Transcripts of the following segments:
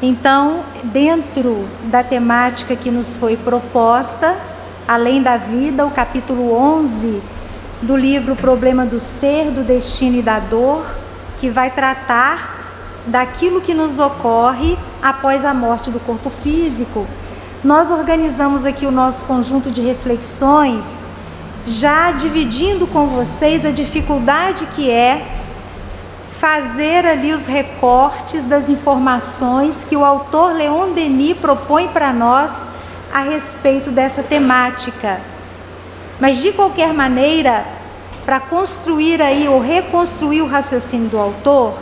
Então, dentro da temática que nos foi proposta, Além da Vida, o capítulo 11 do livro Problema do Ser, do Destino e da Dor, que vai tratar daquilo que nos ocorre após a morte do corpo físico, nós organizamos aqui o nosso conjunto de reflexões, já dividindo com vocês a dificuldade que é fazer ali os recortes das informações que o autor Leon Denis propõe para nós a respeito dessa temática. Mas de qualquer maneira, para construir aí ou reconstruir o raciocínio do autor,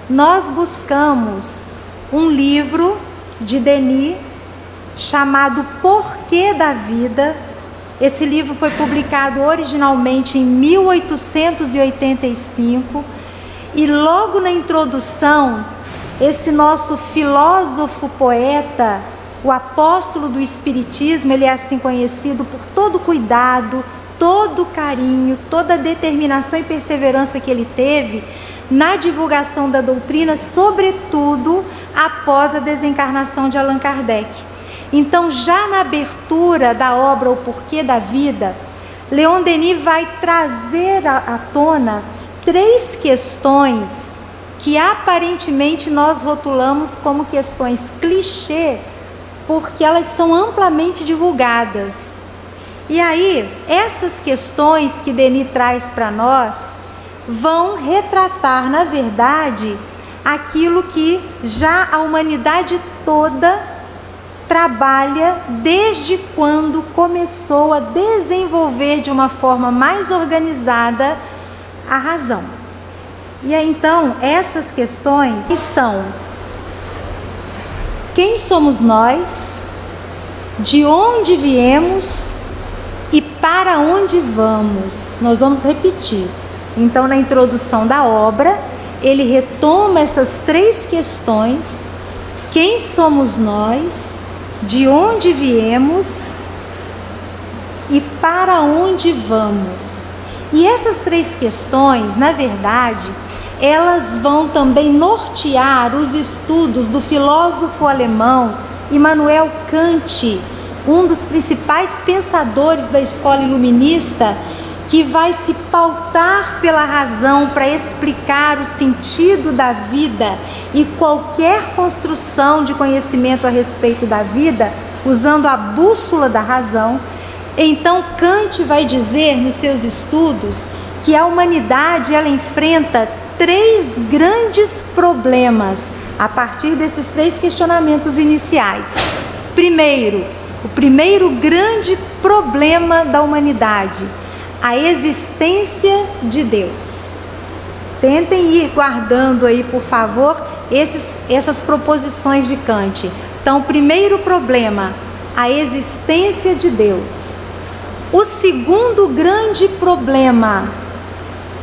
nós buscamos um livro de Denis chamado Porquê da Vida. Esse livro foi publicado originalmente em 1885 e logo na introdução, esse nosso filósofo poeta, o apóstolo do Espiritismo, ele é assim conhecido por todo o cuidado, todo o carinho, toda a determinação e perseverança que ele teve na divulgação da doutrina, sobretudo após a desencarnação de Allan Kardec. Então, já na abertura da obra O Porquê da Vida, Leon Denis vai trazer à tona 3 questões que aparentemente nós rotulamos como questões clichê, porque elas são amplamente divulgadas. E aí, essas questões que Denis traz para nós vão retratar, na verdade, aquilo que já a humanidade toda trabalha desde quando começou a desenvolver de uma forma mais organizada a razão. E aí, então, essas questões são: quem somos nós? De onde viemos? E para onde vamos? Nós vamos repetir. Então, na introdução da obra, ele retoma essas 3 questões: quem somos nós? De onde viemos? E para onde vamos? E essas 3 questões, na verdade, elas vão também nortear os estudos do filósofo alemão Immanuel Kant, um dos principais pensadores da escola iluminista, que vai se pautar pela razão para explicar o sentido da vida e qualquer construção de conhecimento a respeito da vida, usando a bússola da razão. Então, Kant vai dizer nos seus estudos que a humanidade ela enfrenta 3 grandes problemas a partir desses 3 questionamentos iniciais. Primeiro, o primeiro grande problema da humanidade: a existência de Deus. Tentem ir guardando aí, por favor, essas proposições de Kant. Então, o primeiro problema, a existência de Deus. O segundo grande problema,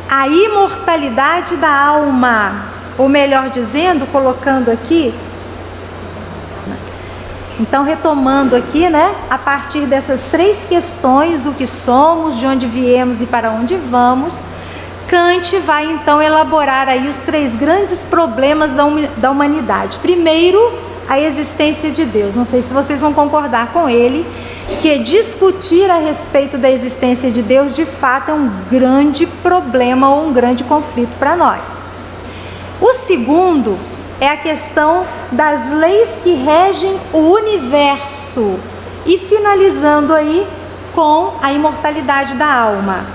a imortalidade da alma. Ou melhor dizendo, colocando aqui, então retomando aqui, né, a partir dessas 3 questões, o que somos, de onde viemos e para onde vamos, Kant vai então elaborar aí os 3 grandes problemas da humanidade. Primeiro, a existência de Deus. Não sei se vocês vão concordar com ele, que discutir a respeito da existência de Deus de fato é um grande problema ou um grande conflito para nós. O segundo é a questão das leis que regem o universo e finalizando aí com a imortalidade da alma.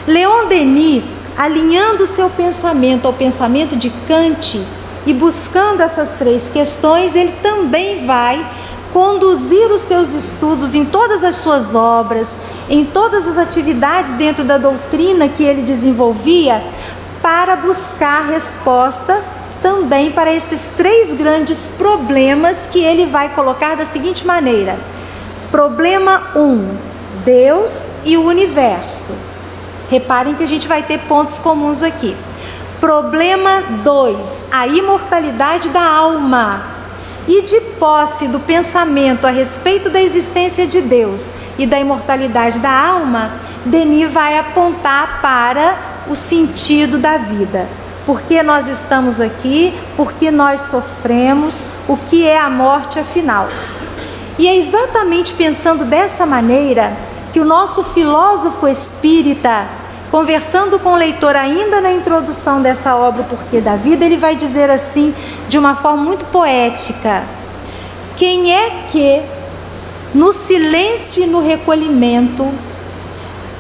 Leon Denis, alinhando o seu pensamento ao pensamento de Kant e buscando essas 3 questões, ele também vai conduzir os seus estudos em todas as suas obras, em todas as atividades dentro da doutrina que ele desenvolvia, para buscar resposta também para esses 3 grandes problemas que ele vai colocar da seguinte maneira: problema 1, Deus e o universo. Reparem que a gente vai ter pontos comuns aqui. Problema 2, a imortalidade da alma. E de posse do pensamento a respeito da existência de Deus e da imortalidade da alma, Denis vai apontar para o sentido da vida. Por que nós estamos aqui? Por que nós sofremos? O que é a morte afinal? E é exatamente pensando dessa maneira que o nosso filósofo espírita, conversando com o leitor ainda na introdução dessa obra, O Porquê da Vida, ele vai dizer assim, de uma forma muito poética: quem é que, no silêncio e no recolhimento,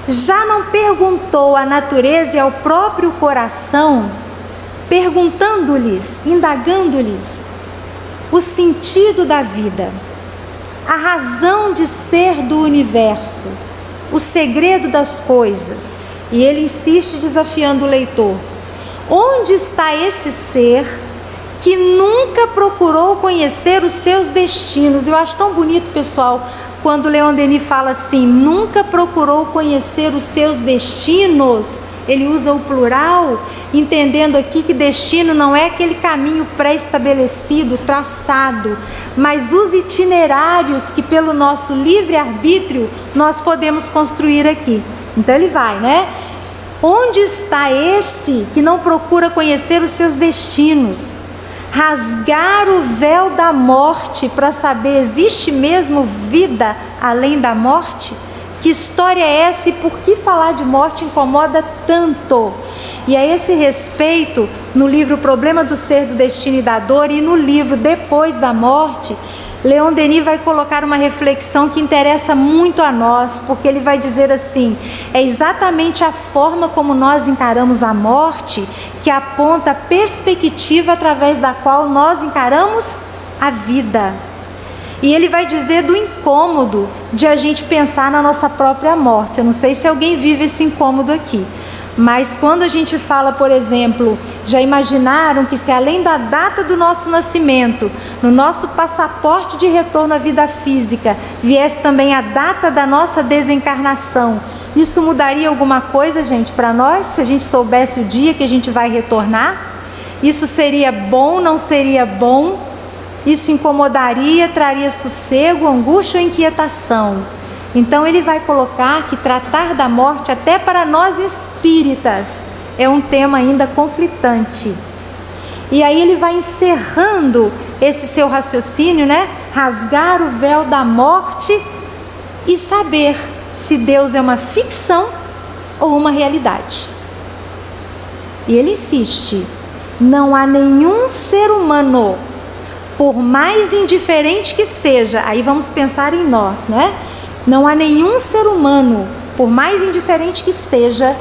já não perguntou à natureza e ao próprio coração, perguntando-lhes, indagando-lhes o sentido da vida, a razão de ser do universo, o segredo das coisas? E ele insiste desafiando o leitor: onde está esse ser que nunca procurou conhecer os seus destinos? Eu acho tão bonito, pessoal, quando Leon Denis fala assim, nunca procurou conhecer os seus destinos. Ele usa o plural, entendendo aqui que destino não é aquele caminho pré-estabelecido, traçado, mas os itinerários que pelo nosso livre-arbítrio nós podemos construir aqui. Então ele vai, né? Onde está esse que não procura conhecer os seus destinos? Rasgar o véu da morte para saber, existe mesmo vida além da morte? Que história é essa e por que falar de morte incomoda tanto? E a esse respeito, no livro O Problema do Ser, do Destino e da Dor, e no livro Depois da Morte, Leon Denis vai colocar uma reflexão que interessa muito a nós, porque ele vai dizer assim: é exatamente a forma como nós encaramos a morte que aponta a perspectiva através da qual nós encaramos a vida. E ele vai dizer do incômodo de a gente pensar na nossa própria morte. Eu não sei se alguém vive esse incômodo aqui, mas quando a gente fala, por exemplo, já imaginaram que se além da data do nosso nascimento, no nosso passaporte de retorno à vida física, viesse também a data da nossa desencarnação, isso mudaria alguma coisa, gente, para nós? Se a gente soubesse o dia que a gente vai retornar? Isso seria bom, não seria bom? Isso incomodaria, traria sossego, angústia ou inquietação? Então ele vai colocar que tratar da morte, até para nós espíritas, é um tema ainda conflitante. E aí ele vai encerrando esse seu raciocínio, né? Rasgar o véu da morte e saber se Deus é uma ficção ou uma realidade. E ele insiste: não há nenhum ser humano, por mais indiferente que seja, aí vamos pensar em nós, né? Não há nenhum ser humano, por mais indiferente que seja,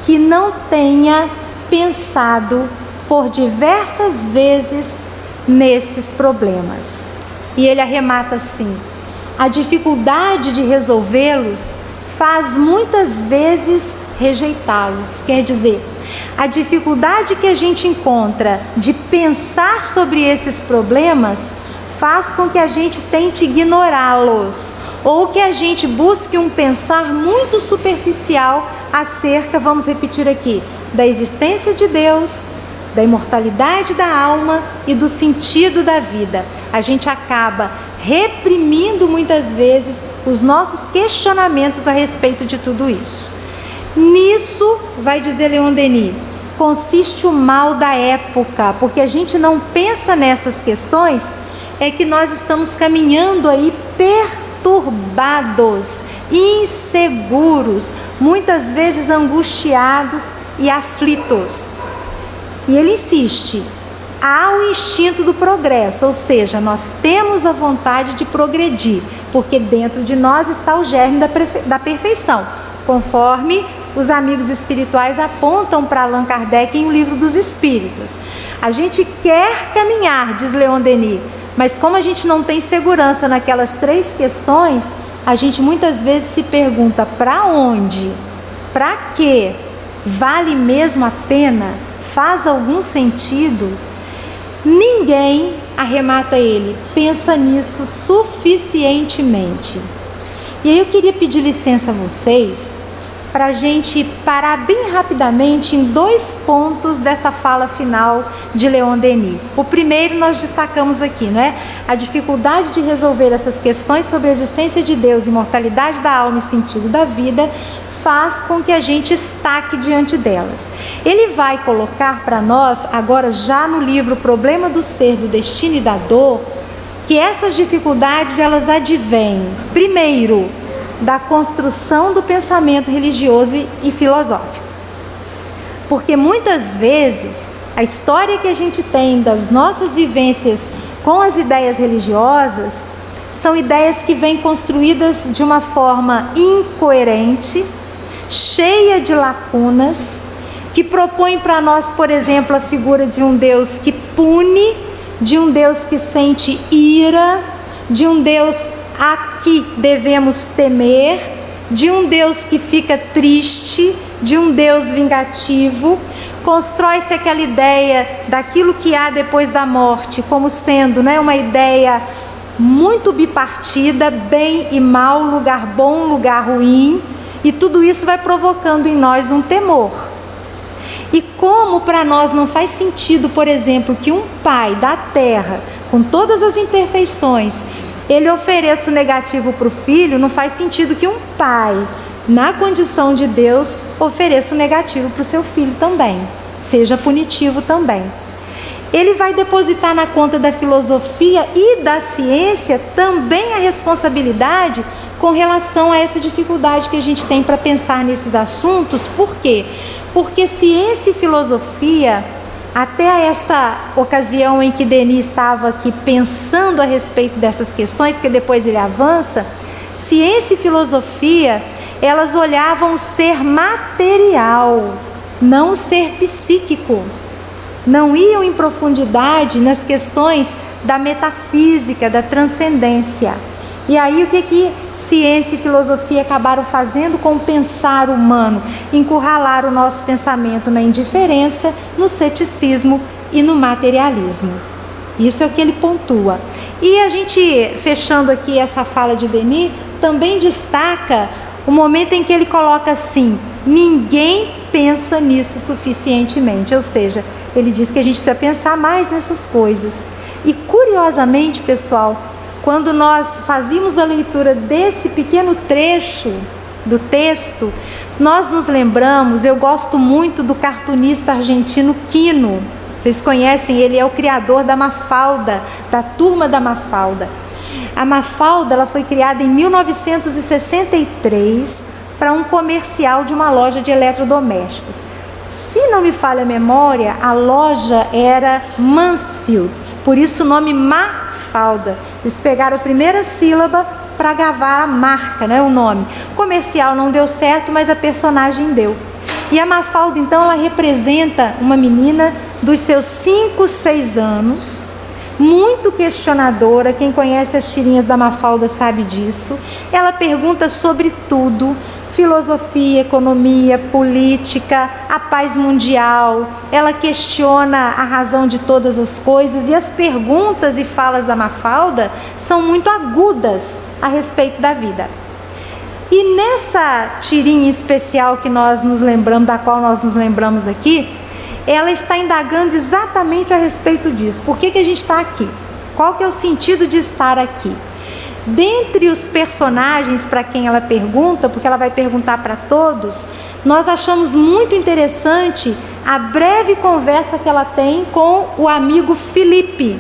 que não tenha pensado por diversas vezes nesses problemas. E ele arremata assim: a dificuldade de resolvê-los faz muitas vezes rejeitá-los. Quer dizer, a dificuldade que a gente encontra de pensar sobre esses problemas faz com que a gente tente ignorá-los, ou que a gente busque um pensar muito superficial acerca, vamos repetir aqui, da existência de Deus, da imortalidade da alma e do sentido da vida. A gente acaba reprimindo muitas vezes os nossos questionamentos a respeito de tudo isso. Nisso, vai dizer Leon Denis, consiste o mal da época, porque a gente não pensa nessas questões, é que nós estamos caminhando aí perturbados, inseguros, muitas vezes angustiados e aflitos. E ele insiste: há o instinto do progresso, ou seja, nós temos a vontade de progredir, porque dentro de nós está o germe da perfeição, conforme os amigos espirituais apontam para Allan Kardec em O Livro dos Espíritos. A gente quer caminhar, diz Leon Denis, mas como a gente não tem segurança naquelas três questões, a gente muitas vezes se pergunta: para onde? Para quê? Vale mesmo a pena? Faz algum sentido? Ninguém, arremata ele, pensa nisso suficientemente. E aí eu queria pedir licença a vocês para a gente parar bem rapidamente em 2 pontos dessa fala final de Leon Denis. O primeiro nós destacamos aqui, né? A dificuldade de resolver essas questões sobre a existência de Deus, imortalidade da alma e sentido da vida faz com que a gente estaque diante delas. Ele vai colocar para nós, agora já no livro Problema do Ser, do Destino e da Dor, que essas dificuldades elas advêm, primeiro, da construção do pensamento religioso e filosófico. Porque muitas vezes a história que a gente tem das nossas vivências com as ideias religiosas são ideias que vêm construídas de uma forma incoerente, cheia de lacunas, que propõem para nós, por exemplo, a figura de um Deus que pune, de um Deus que sente ira, de um Deus a que devemos temer, de um Deus que fica triste, de um Deus vingativo. Constrói-se aquela ideia daquilo que há depois da morte como sendo, né, uma ideia muito bipartida, bem e mal, lugar bom, lugar ruim, e tudo isso vai provocando em nós um temor. E como para nós não faz sentido, por exemplo, que um pai da terra, com todas as imperfeições, ele ofereça o negativo para o filho, não faz sentido que um pai, na condição de Deus, ofereça o negativo para o seu filho também, seja punitivo também. Ele vai depositar na conta da filosofia e da ciência também a responsabilidade com relação a essa dificuldade que a gente tem para pensar nesses assuntos. Por quê? Porque ciência e filosofia, até esta ocasião em que Denis estava aqui pensando a respeito dessas questões, porque depois ele avança, ciência e filosofia, elas olhavam o ser material, não o ser psíquico. Não iam em profundidade nas questões da metafísica, da transcendência. E aí o que ciência e filosofia acabaram fazendo com o pensar humano? Encurralar o nosso pensamento na indiferença, no ceticismo e no materialismo. Isso é o que ele pontua. E a gente, fechando aqui essa fala de Denis, também destaca o momento em que ele coloca assim: ninguém pensa nisso suficientemente. Ou seja, ele diz que a gente precisa pensar mais nessas coisas. E curiosamente, pessoal, quando nós fazíamos a leitura desse pequeno trecho do texto, nós nos lembramos, eu gosto muito do cartunista argentino Quino. Vocês conhecem, ele é o criador da Mafalda, da Turma da Mafalda. A Mafalda, ela foi criada em 1963 para um comercial de uma loja de eletrodomésticos. Se não me falha a memória, a loja era Mansfield, por isso o nome Mafalda. Eles pegaram a primeira sílaba para gravar a marca, né, o nome. O comercial não deu certo, mas a personagem deu. E a Mafalda, então, ela representa uma menina dos seus 5, 6 anos, muito questionadora. Quem conhece as tirinhas da Mafalda sabe disso. Ela pergunta sobre tudo: filosofia, economia, política, a paz mundial. Ela questiona a razão de todas as coisas, e as perguntas e falas da Mafalda são muito agudas a respeito da vida. E nessa tirinha especial que nós nos lembramos, da qual nós nos lembramos aqui, ela está indagando exatamente a respeito disso. Por que a gente está aqui? Qual que é o sentido de estar aqui? Dentre os personagens para quem ela pergunta, porque ela vai perguntar para todos, nós achamos muito interessante a breve conversa que ela tem com o amigo Felipe.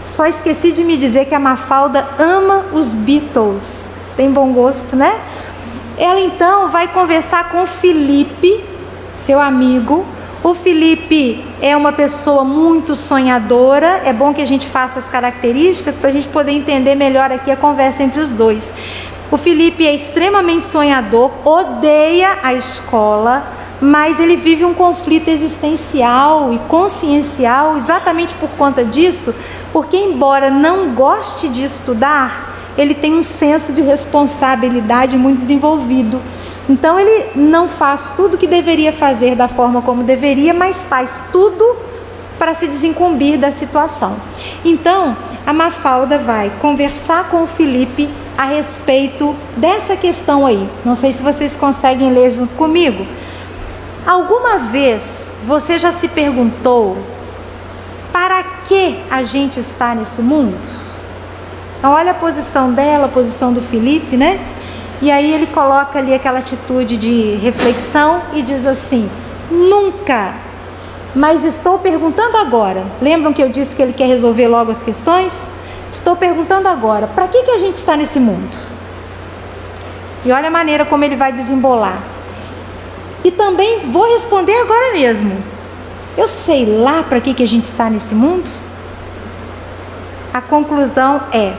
Só esqueci de me dizer que a Mafalda ama os Beatles. Tem bom gosto, né? Ela então vai conversar com o Felipe, seu amigo. O Felipe é uma pessoa muito sonhadora. É bom que a gente faça as características para a gente poder entender melhor aqui a conversa entre os dois. O Felipe é extremamente sonhador, odeia a escola, mas ele vive um conflito existencial e consciencial exatamente por conta disso, porque embora não goste de estudar, ele tem um senso de responsabilidade muito desenvolvido. Então ele não faz tudo o que deveria fazer da forma como deveria, mas faz tudo para se desincumbir da situação. Então a Mafalda vai conversar com o Felipe a respeito dessa questão aí. Não sei se vocês conseguem ler junto comigo. Alguma vez você já se perguntou para que a gente está nesse mundo? Então, olha a posição dela, a posição do Felipe, né? E aí ele coloca ali aquela atitude de reflexão e diz assim: nunca, mas estou perguntando agora. Lembram que eu disse que ele quer resolver logo as questões? Estou perguntando agora, para que a gente está nesse mundo? E olha a maneira como ele vai desembolar. E também vou responder agora mesmo. Eu sei lá para que a gente está nesse mundo? A conclusão é: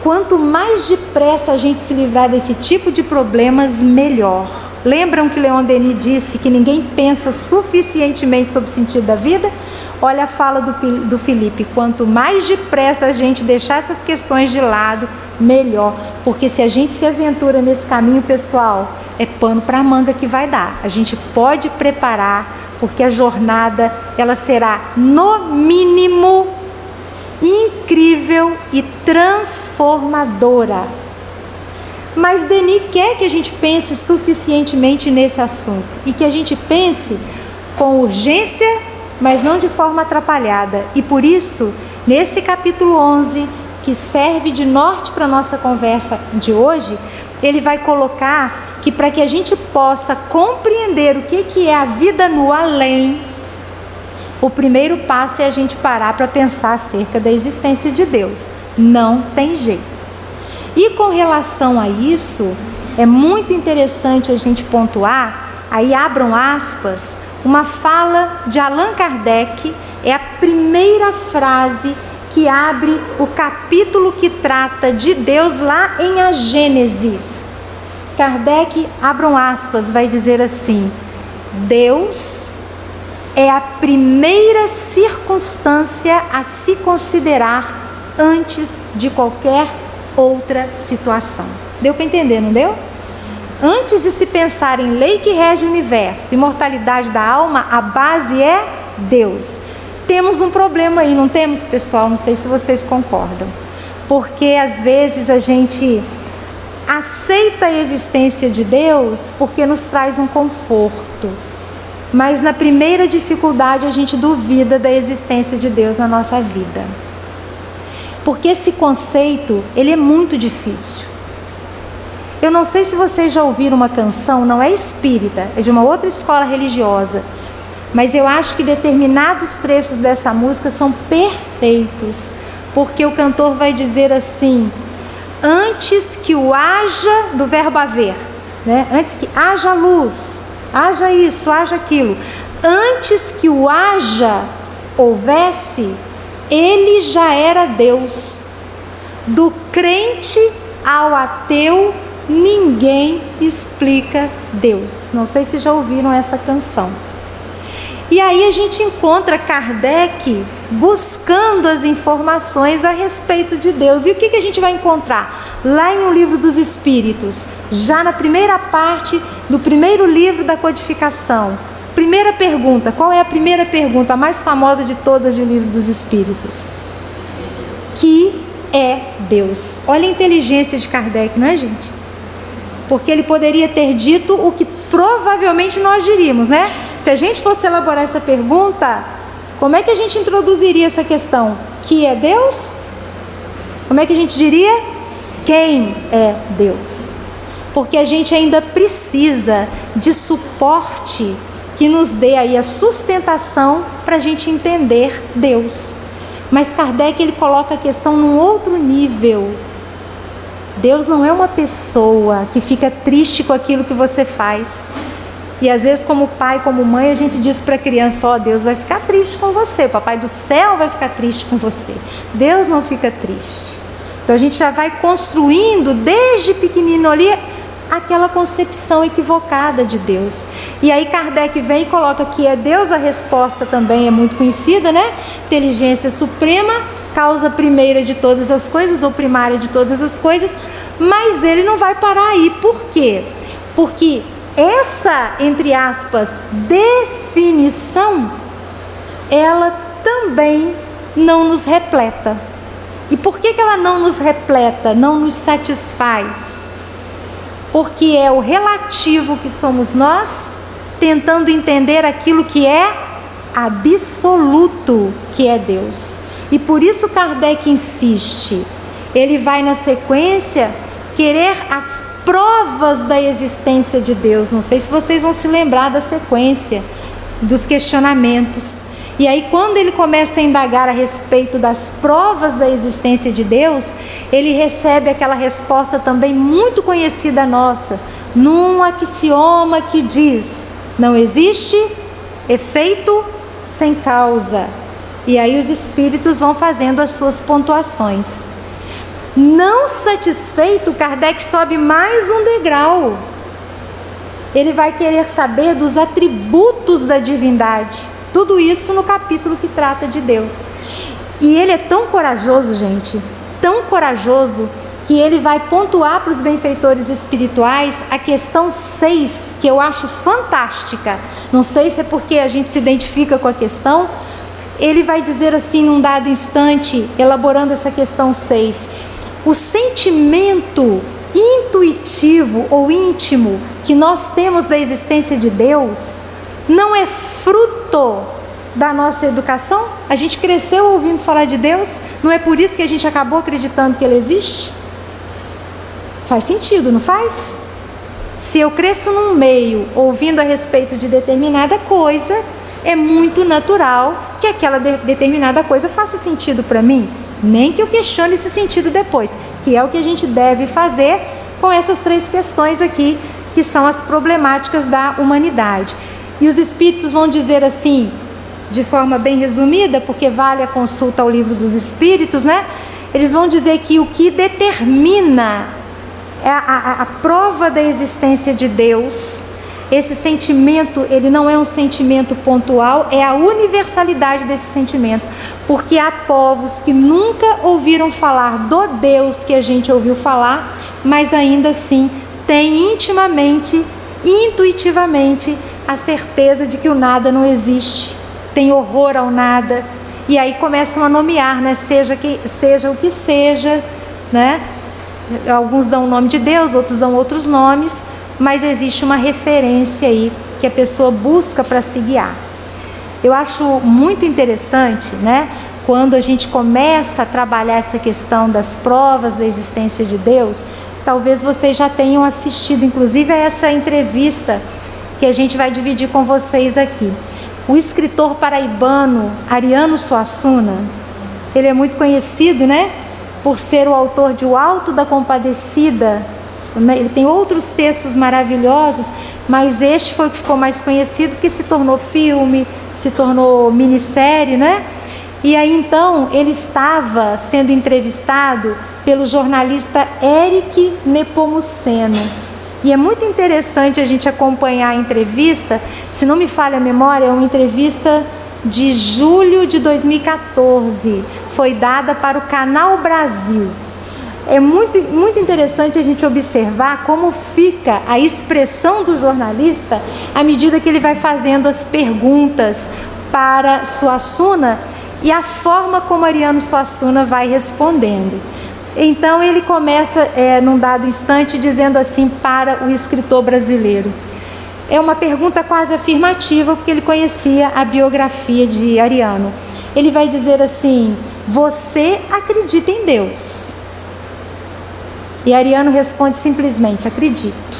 quanto mais depressa a gente se livrar desse tipo de problemas, melhor. Lembram que Leon Denis disse que ninguém pensa suficientemente sobre o sentido da vida? Olha a fala do Felipe: quanto mais depressa a gente deixar essas questões de lado, melhor. Porque se a gente se aventura nesse caminho, pessoal, é pano para manga que vai dar. A gente pode preparar, porque a jornada ela será, no mínimo, incrível e transformadora. Mas Denis quer que a gente pense suficientemente nesse assunto e que a gente pense com urgência, mas não de forma atrapalhada. E por isso, nesse capítulo 11, que serve de norte para a nossa conversa de hoje, ele vai colocar que para que a gente possa compreender o que é a vida no além, o primeiro passo é a gente parar para pensar acerca da existência de Deus. Não tem jeito. E com relação a isso, é muito interessante a gente pontuar, aí abram aspas, uma fala de Allan Kardec, é a primeira frase que abre o capítulo que trata de Deus lá em A Gênese. Kardec, abram aspas, vai dizer assim: Deus é a primeira circunstância a se considerar antes de qualquer outra situação. Deu para entender, não deu? Antes de se pensar em lei que rege o universo, imortalidade da alma, a base é Deus. Temos um problema aí, não temos, pessoal? Não sei se vocês concordam. Porque às vezes a gente aceita a existência de Deus porque nos traz um conforto. Mas na primeira dificuldade a gente duvida da existência de Deus na nossa vida. Porque esse conceito, ele é muito difícil. Eu não sei se vocês já ouviram uma canção, não é espírita, é de uma outra escola religiosa, mas eu acho que determinados trechos dessa música são perfeitos, porque o cantor vai dizer assim: antes que o haja, do verbo haver, né? Antes que haja luz, haja isso, haja aquilo, antes que o haja houvesse, ele já era Deus. Do crente ao ateu, ninguém explica Deus. Não sei se já ouviram essa canção. E aí a gente encontra Kardec buscando as informações a respeito de Deus. E o que a gente vai encontrar? Lá em O Livro dos Espíritos, já na primeira parte do primeiro livro da codificação. Primeira pergunta, qual é a primeira pergunta, a mais famosa de todas do Livro dos Espíritos? Que é Deus? Olha a inteligência de Kardec, não é, gente? Porque ele poderia ter dito o que provavelmente nós diríamos, né? Se a gente fosse elaborar essa pergunta, como é que a gente introduziria essa questão? Que é Deus? Como é que a gente diria? Quem é Deus? Porque a gente ainda precisa de suporte que nos dê aí a sustentação para a gente entender Deus. Mas Kardec, ele coloca a questão num outro nível. Deus não é uma pessoa que fica triste com aquilo que você faz. E às vezes, como pai, como mãe, a gente diz para a criança: ó, Deus vai ficar triste com você, o papai do céu vai ficar triste com você. Deus não fica triste. Então a gente já vai construindo desde pequenino ali aquela concepção equivocada de Deus. E aí Kardec vem e coloca que é Deus, a resposta também é muito conhecida, né? Inteligência suprema, causa primeira de todas as coisas, ou primária de todas as coisas. Mas ele não vai parar aí. Por quê? Porque essa, entre aspas, definição, ela também não nos repleta. E por que ela não nos repleta, não nos satisfaz? Porque é o relativo que somos nós, tentando entender aquilo que é absoluto, que é Deus. E por isso Kardec insiste. Ele vai na sequência querer as provas da existência de Deus. Não sei se vocês vão se lembrar da sequência dos questionamentos. E aí, quando ele começa a indagar a respeito das provas da existência de Deus, ele recebe aquela resposta também muito conhecida nossa, num axioma que diz: não existe efeito sem causa. E aí os espíritos vão fazendo as suas pontuações. Não satisfeito, Kardec sobe mais um degrau. Ele vai querer saber dos atributos da divindade. Tudo isso no capítulo que trata de Deus. E ele é tão corajoso, gente, tão corajoso, que ele vai pontuar para os benfeitores espirituais a questão 6, que eu acho fantástica. Não sei se é porque a gente se identifica com a questão. Ele vai dizer assim, num dado instante, elaborando essa questão 6, o sentimento intuitivo ou íntimo que nós temos da existência de Deus não é fruto da nossa educação? A gente cresceu ouvindo falar de Deus, não é por isso que a gente acabou acreditando que Ele existe? Faz sentido, não faz? Se eu cresço num meio ouvindo a respeito de determinada coisa, é muito natural que aquela determinada coisa faça sentido para mim, nem que eu questione esse sentido depois, que é o que a gente deve fazer com essas 3 questões aqui, que são as problemáticas da humanidade. E os espíritos vão dizer assim, de forma bem resumida, porque vale a consulta ao Livro dos Espíritos, né? Eles vão dizer que o que determina a prova da existência de Deus, esse sentimento, ele não é um sentimento pontual, é a universalidade desse sentimento, porque há povos que nunca ouviram falar do Deus que a gente ouviu falar, mas ainda assim têm intimamente, intuitivamente, a certeza de que o nada não existe, tem horror ao nada, e aí começam a nomear, né? Seja o que seja, né? Alguns dão o nome de Deus, outros dão outros nomes, mas existe uma referência aí que a pessoa busca para se guiar. Eu acho muito interessante, né? Quando a gente começa a trabalhar essa questão das provas da existência de Deus, talvez vocês já tenham assistido, inclusive, a essa entrevista que a gente vai dividir com vocês aqui. O escritor paraibano Ariano Suassuna, ele é muito conhecido, né? Por ser o autor de O Alto da Compadecida. Ele tem outros textos maravilhosos, mas este foi o que ficou mais conhecido, porque se tornou filme, se tornou minissérie, né? E aí então ele estava sendo entrevistado pelo jornalista Éric Nepomuceno. E é muito interessante a gente acompanhar a entrevista. Se não me falha a memória, é uma entrevista de julho de 2014. Foi dada para o Canal Brasil. É muito, muito interessante a gente observar como fica a expressão do jornalista à medida que ele vai fazendo as perguntas para Suassuna e a forma como Ariano Suassuna vai respondendo. Então ele começa, num dado instante, dizendo assim para o escritor brasileiro. É uma pergunta quase afirmativa, porque ele conhecia a biografia de Ariano. Ele vai dizer assim: você acredita em Deus? E Ariano responde simplesmente: acredito.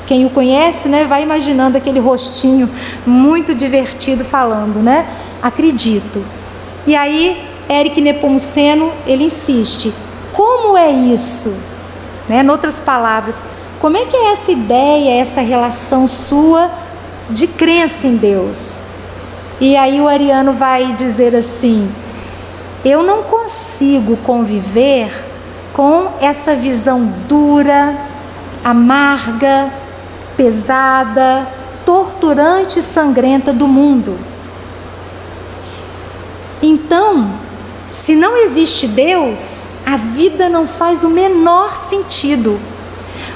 Quem o conhece, né, vai imaginando aquele rostinho muito divertido falando, né? Acredito. E aí, Éric Nepomuceno, ele insiste: como é isso? Né? Em outras palavras, como é que é essa ideia, essa relação sua de crença em Deus? E aí o Ariano vai dizer assim: eu não consigo conviver com essa visão dura, amarga, pesada, torturante e sangrenta do mundo. Então, se não existe Deus, a vida não faz o menor sentido.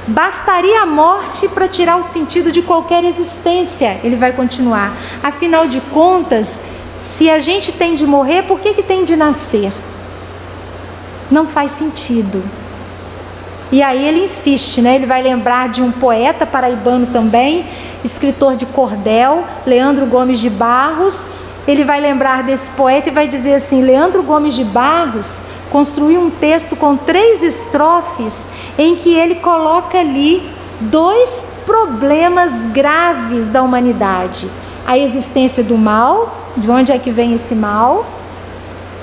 Bastaria a morte para tirar o sentido de qualquer existência. Ele vai continuar. Afinal de contas, se a gente tem de morrer, por que tem de nascer? não faz sentido. E aí ele insiste, né? Ele vai lembrar de um poeta paraibano também, escritor de cordel, Leandro Gomes de Barros. Ele vai lembrar desse poeta e vai dizer assim: Leandro Gomes de Barros construiu um texto com 3 estrofes em que ele coloca ali 2 problemas graves da humanidade: a existência do mal, de onde é que vem esse mal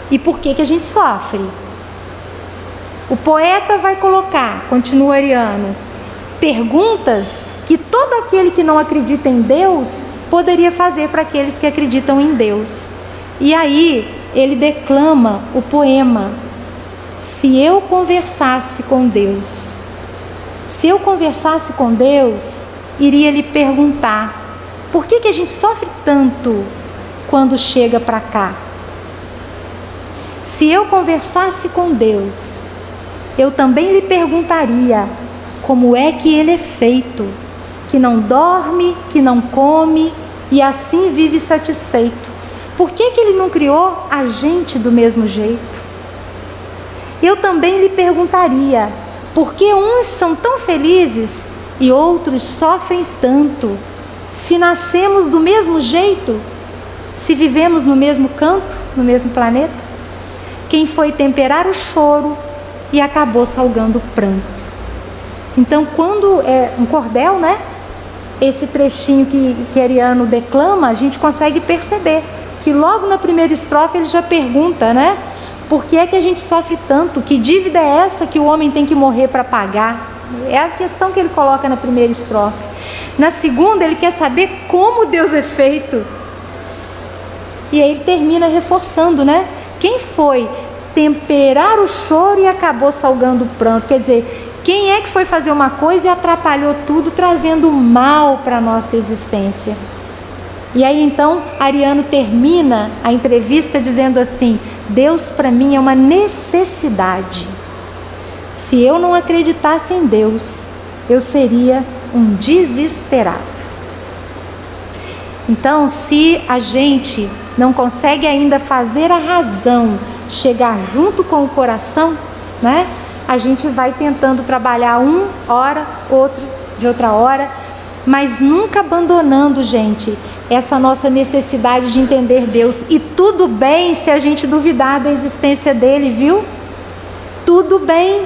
e por que a gente sofre. O poeta vai colocar, continua Ariano, perguntas que todo aquele que não acredita em Deus poderia fazer para aqueles que acreditam em Deus. E aí ele declama o poema: se eu conversasse com Deus, se eu conversasse com Deus, iria lhe perguntar: por que a gente sofre tanto quando chega para cá? Se eu conversasse com Deus, eu também lhe perguntaria como é que ele é feito, que não dorme, que não come e assim vive satisfeito. Por que ele não criou a gente do mesmo jeito? Eu também lhe perguntaria por que uns são tão felizes e outros sofrem tanto, se nascemos do mesmo jeito, se vivemos no mesmo canto, no mesmo planeta. Quem foi temperar o choro e acabou salgando o pranto. Então, quando é um cordel, né? Esse trechinho que Ariano declama, a gente consegue perceber que logo na primeira estrofe ele já pergunta, né? Por que é que a gente sofre tanto? Que dívida é essa que o homem tem que morrer para pagar? É a questão que ele coloca na primeira estrofe. Na segunda, ele quer saber como Deus é feito. E aí ele termina reforçando, né? Quem foi temperar o choro e acabou salgando o pranto? Quer dizer, quem é que foi fazer uma coisa e atrapalhou tudo, trazendo mal para a nossa existência? E aí então Ariano termina a entrevista dizendo assim: Deus para mim é uma necessidade. Se eu não acreditasse em Deus, eu seria um desesperado. Então, se a gente não consegue ainda fazer a razão chegar junto com o coração, né? A gente vai tentando trabalhar hora, outro de outra hora, mas nunca abandonando, gente, essa nossa necessidade de entender Deus. E tudo bem se a gente duvidar da existência dele, viu? Tudo bem.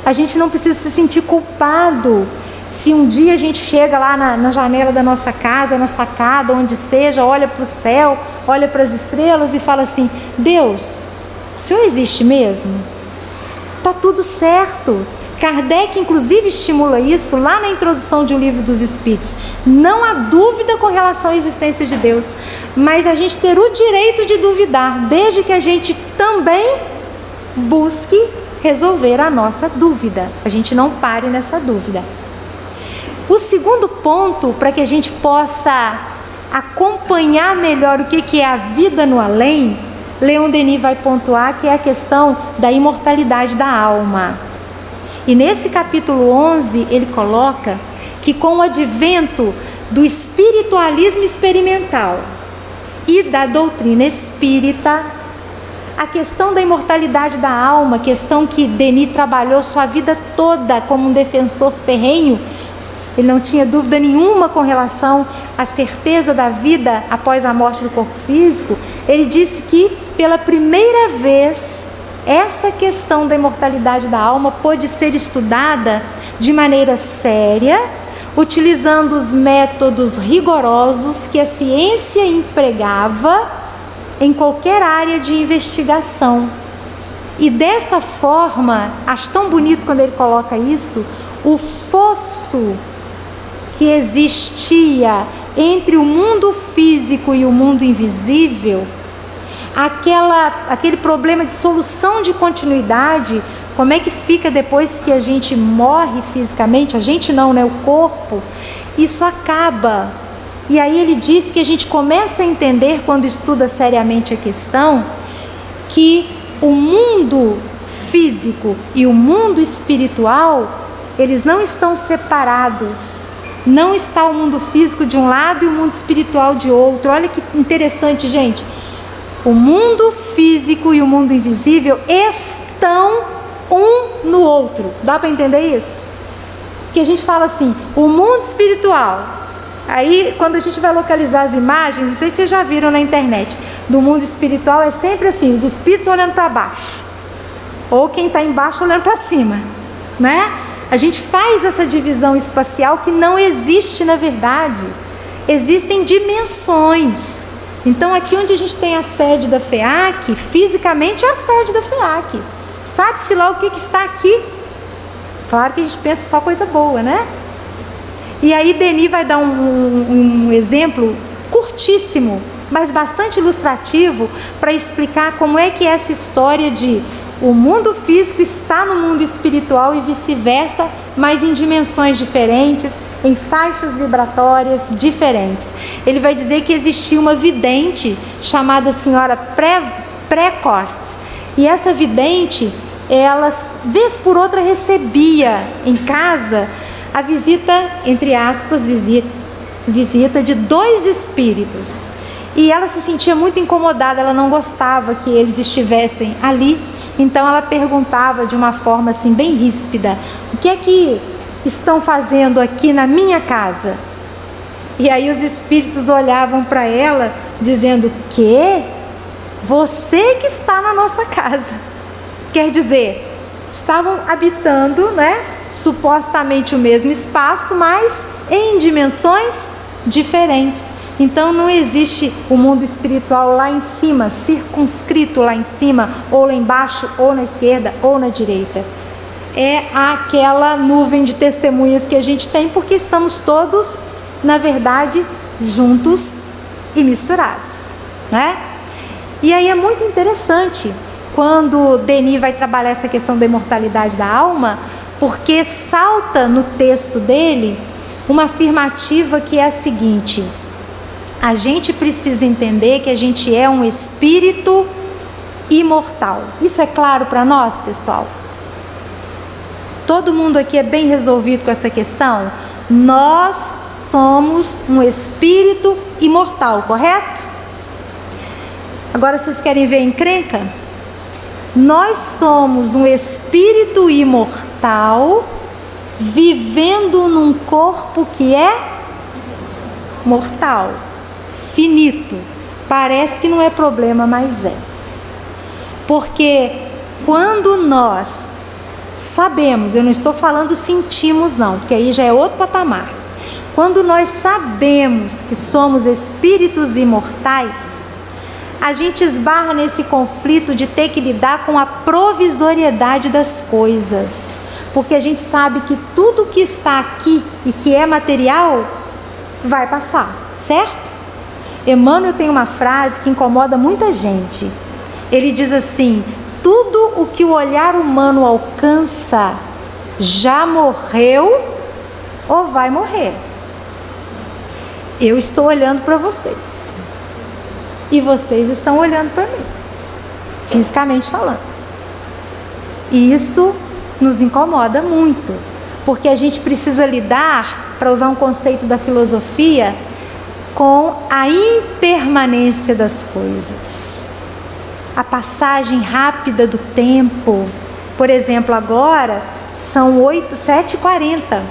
A gente não precisa se sentir culpado se um dia a gente chega lá na janela da nossa casa, na sacada, onde seja, olha para o céu, olha para as estrelas e fala assim: Deus, o Senhor existe mesmo? Está tudo certo. Kardec inclusive estimula isso lá na introdução de O Livro dos Espíritos. Não há dúvida com relação à existência de Deus, mas a gente ter o direito de duvidar, desde que a gente também busque resolver a nossa dúvida. A gente não pare nessa dúvida. O segundo ponto, para que a gente possa acompanhar melhor o que é a vida no além, Leon Denis vai pontuar que é a questão da imortalidade da alma. E nesse capítulo 11 ele coloca que com o advento do espiritualismo experimental e da doutrina espírita, a questão da imortalidade da alma, questão que Denis trabalhou sua vida toda como um defensor ferrenho, ele não tinha dúvida nenhuma com relação à certeza da vida após a morte do corpo físico. Ele disse que pela primeira vez essa questão da imortalidade da alma pôde ser estudada de maneira séria, utilizando os métodos rigorosos que a ciência empregava em qualquer área de investigação. E dessa forma, acho tão bonito quando ele coloca isso, o fosso que existia entre o mundo físico e o mundo invisível, aquele problema de solução de continuidade, como é que fica depois que a gente morre fisicamente, a gente não, né, o corpo, isso acaba. E aí ele diz que a gente começa a entender, quando estuda seriamente a questão, que o mundo físico e o mundo espiritual, eles não estão separados. Não está o mundo físico de um lado e o mundo espiritual de outro. Olha que interessante, gente. O mundo físico e o mundo invisível estão um no outro. Dá para entender isso? Que a gente fala assim, o mundo espiritual. Aí, quando a gente vai localizar as imagens, não sei se vocês já viram na internet, do mundo espiritual é sempre assim, os espíritos olhando para baixo, ou quem está embaixo olhando para cima, né? A gente faz essa divisão espacial que não existe na verdade. Existem dimensões. Então, aqui onde a gente tem a sede da FEAC, fisicamente é a sede da FEAC. Sabe-se lá o que está aqui? Claro que a gente pensa só coisa boa, né? E aí Denis vai dar um exemplo curtíssimo, mas bastante ilustrativo, para explicar como é que é essa história de o mundo físico está no mundo espiritual e vice-versa, mas em dimensões diferentes, em faixas vibratórias diferentes. Ele vai dizer que existia uma vidente chamada Senhora Precoce, e essa vidente, ela, vez por outra, recebia em casa a visita, entre aspas, visita de 2 espíritos. E ela se sentia muito incomodada, ela não gostava que eles estivessem ali. Então ela perguntava de uma forma assim bem ríspida: o que é que estão fazendo aqui na minha casa? E aí os espíritos olhavam para ela dizendo: que? Você que está na nossa casa. Quer dizer, estavam habitando, né, supostamente o mesmo espaço, mas em dimensões diferentes. Então não existe o mundo espiritual lá em cima, circunscrito lá em cima, ou lá embaixo, ou na esquerda, ou na direita. É aquela nuvem de testemunhas que a gente tem, porque estamos todos, na verdade, juntos e misturados, né? E aí é muito interessante quando Denis vai trabalhar essa questão da imortalidade da alma, porque salta no texto dele uma afirmativa que é a seguinte: a gente precisa entender que a gente é um espírito imortal. Isso é claro para nós, pessoal? Todo mundo aqui é bem resolvido com essa questão? Nós somos um espírito imortal, correto? Agora vocês querem ver a encrenca? Nós somos um espírito imortal vivendo num corpo que é mortal, finito. Parece que não é problema, mas é. Porque quando nós sabemos, eu não estou falando sentimos não, porque aí já é outro patamar. Quando nós sabemos que somos espíritos imortais, a gente esbarra nesse conflito de ter que lidar com a provisoriedade das coisas. Porque a gente sabe que tudo que está aqui e que é material vai passar, certo? Emmanuel tem uma frase que incomoda muita gente. Ele diz assim: tudo o que o olhar humano alcança já morreu ou vai morrer. Eu estou olhando para vocês e vocês estão olhando para mim, fisicamente falando. E isso nos incomoda muito, porque a gente precisa lidar, para usar um conceito da filosofia, com a impermanência das coisas, a passagem rápida do tempo. Por exemplo, agora são 7h40.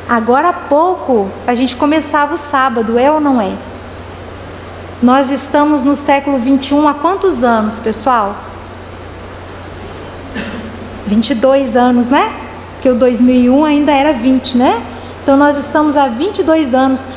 Agora há pouco a gente começava o sábado, é ou não é? Nós estamos no século 21 há quantos anos, pessoal? 22 anos, né? Porque o 2001 ainda era 20, né? Então nós estamos há 22 anos.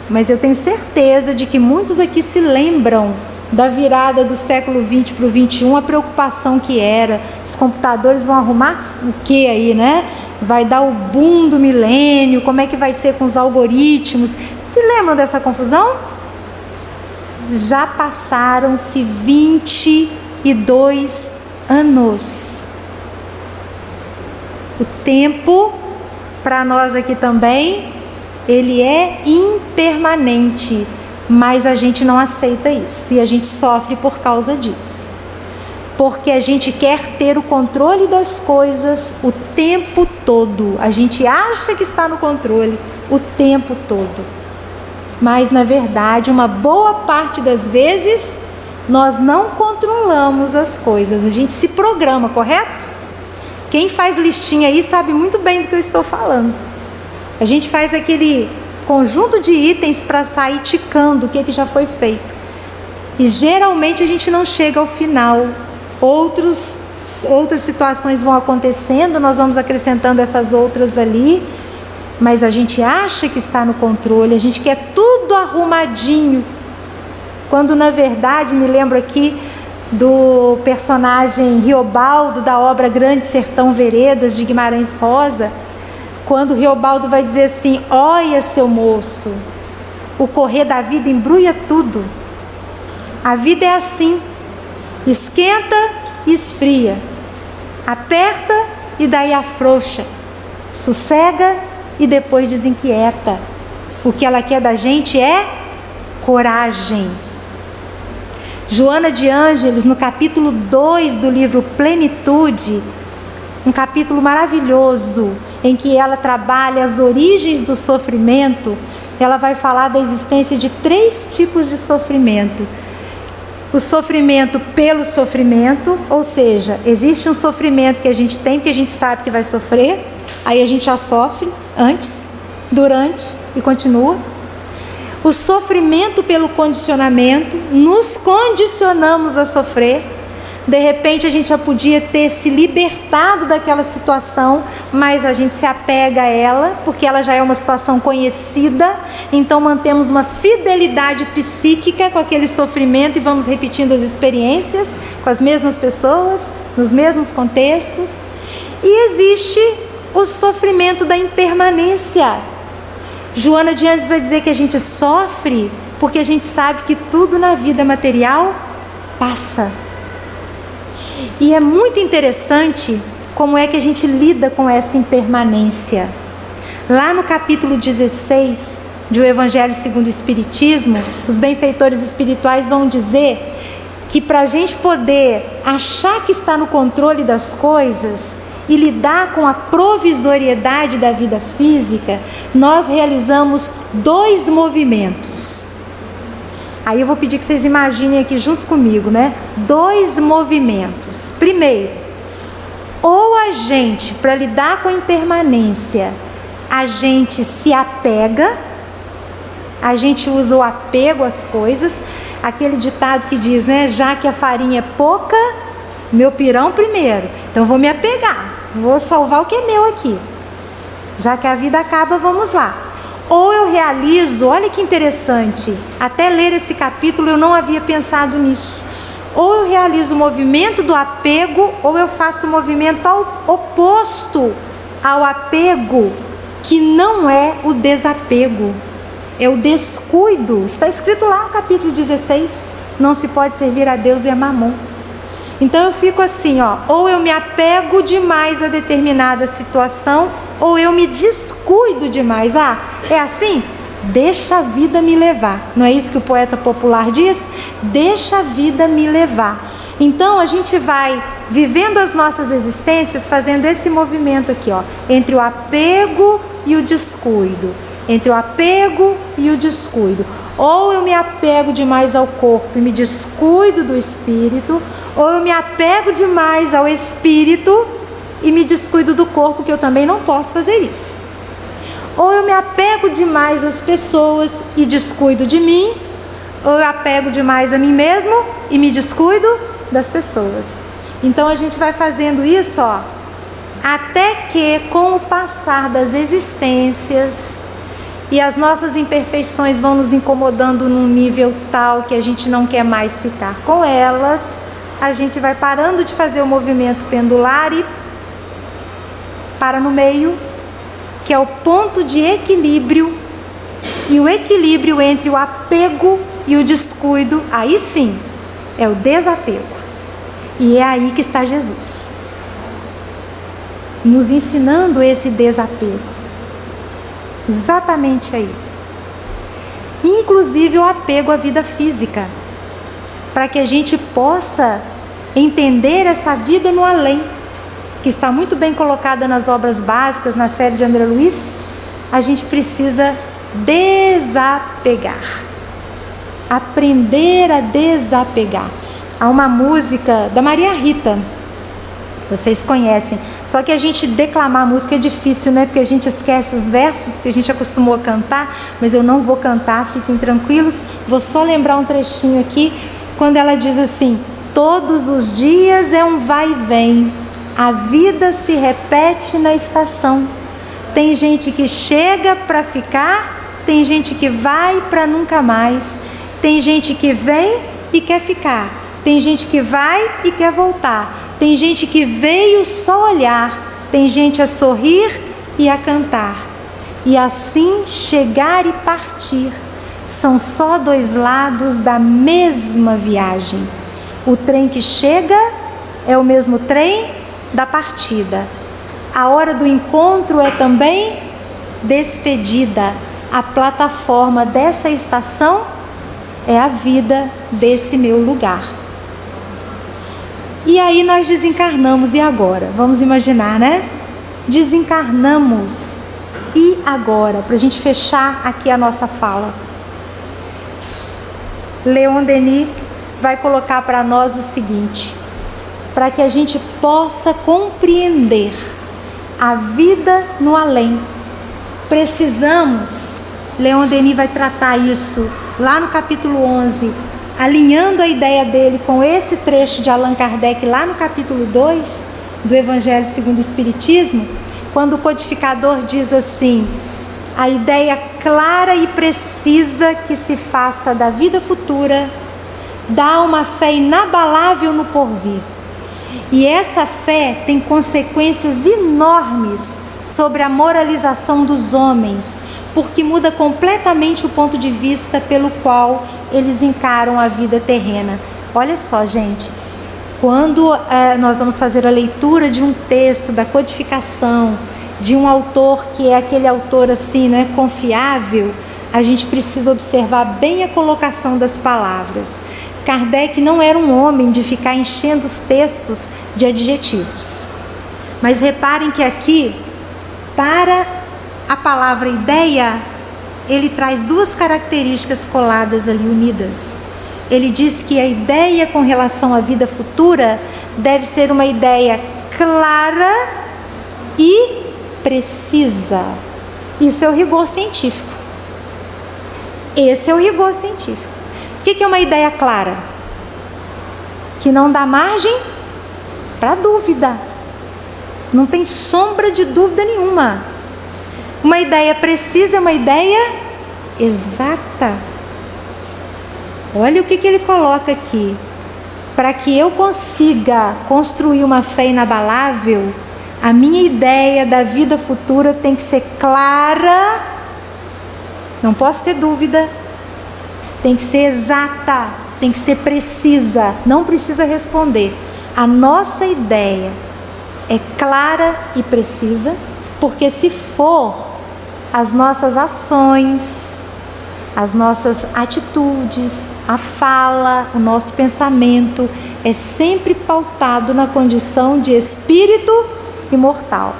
Mas eu tenho certeza de que muitos aqui se lembram da virada do século 20 para o 21, a preocupação que era. Os computadores vão arrumar o que aí, né? Vai dar o boom do milênio, como é que vai ser com os algoritmos. Se lembram dessa confusão? Já passaram-se 22 anos. O tempo, para nós aqui também, ele é impermanente, mas a gente não aceita isso e a gente sofre por causa disso. Porque a gente quer ter o controle das coisas o tempo todo. A gente acha que está no controle o tempo todo. Mas, na verdade, uma boa parte das vezes nós não controlamos as coisas, a gente se programa, correto? Quem faz listinha aí sabe muito bem do que eu estou falando. A gente faz aquele conjunto de itens para sair ticando o que já foi feito. E geralmente a gente não chega ao final. Outras situações vão acontecendo, nós vamos acrescentando essas outras ali, mas a gente acha que está no controle, a gente quer tudo arrumadinho, quando na verdade, me lembro aqui do personagem Riobaldo da obra Grande Sertão Veredas de Guimarães Rosa, quando Riobaldo vai dizer assim: olha, seu moço, o correr da vida embrulha tudo, a vida é assim, esquenta e esfria, aperta e daí afrouxa, sossega e depois desinquieta. O que ela quer da gente é coragem. Joana de Ângeles, no capítulo 2 do livro Plenitude, um capítulo maravilhoso, em que ela trabalha as origens do sofrimento, ela vai falar da existência de 3 tipos de sofrimento. O sofrimento pelo sofrimento, ou seja, existe um sofrimento que a gente tem, porque a gente sabe que vai sofrer, aí a gente já sofre antes, durante e continua. O sofrimento pelo condicionamento, nos condicionamos a sofrer. De repente a gente já podia ter se libertado daquela situação, mas a gente se apega a ela, porque ela já é uma situação conhecida, então mantemos uma fidelidade psíquica com aquele sofrimento e vamos repetindo as experiências com as mesmas pessoas, nos mesmos contextos. E existe o sofrimento da impermanência. Joana de Ângeles vai dizer que a gente sofre porque a gente sabe que tudo na vida material passa. E é muito interessante como é que a gente lida com essa impermanência. Lá no capítulo 16 de O Evangelho segundo o Espiritismo, os benfeitores espirituais vão dizer que para a gente poder achar que está no controle das coisas e lidar com a provisoriedade da vida física, nós realizamos 2 movimentos. Aí eu vou pedir que vocês imaginem aqui junto comigo, né? 2 movimentos. Primeiro, ou a gente, para lidar com a impermanência, a gente se apega, a gente usa o apego às coisas, aquele ditado que diz, né? Já que a farinha é pouca, meu pirão primeiro, então vou me apegar, vou salvar o que é meu aqui, já que a vida acaba, vamos lá. Ou eu realizo, olha que interessante, até ler esse capítulo eu não havia pensado nisso, ou eu realizo o movimento do apego, ou eu faço o movimento oposto ao apego, que não é o desapego, é o descuido. Está escrito lá no capítulo 16, não se pode servir a Deus e a Mamon. Então eu fico assim, ou eu me apego demais a determinada situação, ou eu me descuido demais. É assim? Deixa a vida me levar. Não é isso que o poeta popular diz? Deixa a vida me levar. Então a gente vai vivendo as nossas existências fazendo esse movimento aqui, entre o apego e o descuido. Entre o apego e o descuido. Ou eu me apego demais ao corpo e me descuido do espírito, ou eu me apego demais ao espírito e me descuido do corpo, que eu também não posso fazer isso. Ou eu me apego demais às pessoas e descuido de mim, ou eu apego demais a mim mesmo e me descuido das pessoas. Então a gente vai fazendo isso, até que com o passar das existências e as nossas imperfeições vão nos incomodando num nível tal que a gente não quer mais ficar com elas, a gente vai parando de fazer o movimento pendular e para no meio, que é o ponto de equilíbrio, e o equilíbrio entre o apego e o descuido, aí sim, é o desapego. E é aí que está Jesus, nos ensinando esse desapego. Exatamente aí. Inclusive o apego à vida física, para que a gente possa entender essa vida no além, que está muito bem colocada nas obras básicas, na série de André Luiz. A gente precisa desapegar. aprender a desapegar. Há uma música da Maria Rita, vocês conhecem, só que a gente declamar a música é difícil, né? Porque a gente esquece os versos, porque a gente acostumou a cantar, mas eu não vou cantar, fiquem tranquilos, vou só lembrar um trechinho aqui, quando ela diz assim: todos os dias é um vai e vem, a vida se repete na estação. Tem gente que chega para ficar, tem gente que vai para nunca mais. Tem gente que vem e quer ficar. Tem gente que vai e quer voltar. Tem gente que veio só olhar. Tem gente a sorrir e a cantar. E assim chegar e partir são só dois lados da mesma viagem. O trem que chega é o mesmo trem da partida. A hora do encontro é também despedida. A plataforma dessa estação é a vida desse meu lugar. E aí nós desencarnamos, e agora? Vamos imaginar, né? Desencarnamos, e agora? Para a gente fechar aqui a nossa fala. Leon Denis vai colocar para nós o seguinte: para que a gente possa compreender a vida no além, precisamos, Leon Denis vai tratar isso lá no capítulo 11, alinhando a ideia dele com esse trecho de Allan Kardec lá no capítulo 2 do Evangelho segundo o Espiritismo, quando o codificador diz assim: a ideia clara e precisa que se faça da vida futura dá uma fé inabalável no porvir. E essa fé tem consequências enormes sobre a moralização dos homens, porque muda completamente o ponto de vista pelo qual eles encaram a vida terrena. Olha só, gente, quando nós vamos fazer a leitura de um texto da codificação, de um autor que é aquele autor assim, não é confiável, a gente precisa observar bem a colocação das palavras. Kardec não era um homem de ficar enchendo os textos de adjetivos. Mas reparem que aqui, para a palavra ideia, ele traz duas características coladas ali, unidas. Ele diz que a ideia com relação à vida futura deve ser uma ideia clara e precisa. Isso é o rigor científico. Esse é o rigor científico. O que é uma ideia clara? Que não dá margem para dúvida. Não tem sombra de dúvida nenhuma. Uma ideia precisa é uma ideia exata. Olha o que ele coloca aqui. Para que eu consiga construir uma fé inabalável, a minha ideia da vida futura tem que ser clara. Não posso ter dúvida. Tem que ser exata, tem que ser precisa, não precisa responder. A nossa ideia é clara e precisa, porque se for, as nossas ações, as nossas atitudes, a fala, o nosso pensamento é sempre pautado na condição de espírito imortal.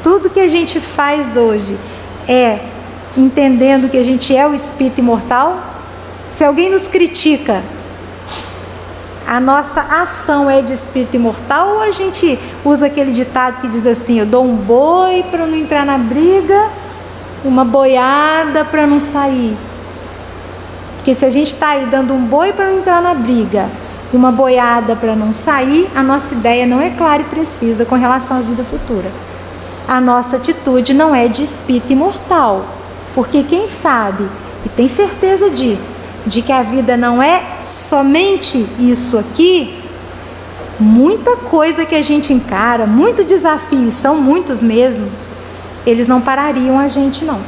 Tudo que a gente faz hoje é entendendo que a gente é o espírito imortal. Se alguém nos critica, a nossa ação é de espírito imortal, ou a gente usa aquele ditado que diz assim: eu dou um boi para não entrar na briga, uma boiada para não sair. Porque se a gente está aí dando um boi para não entrar na briga e uma boiada para não sair, a nossa ideia não é clara e precisa com relação à vida futura. A nossa atitude não é de espírito imortal, porque quem sabe, e tem certeza disso, de que a vida não é somente isso aqui, muita coisa que a gente encara, muito desafio, são muitos mesmo, eles não parariam a gente não.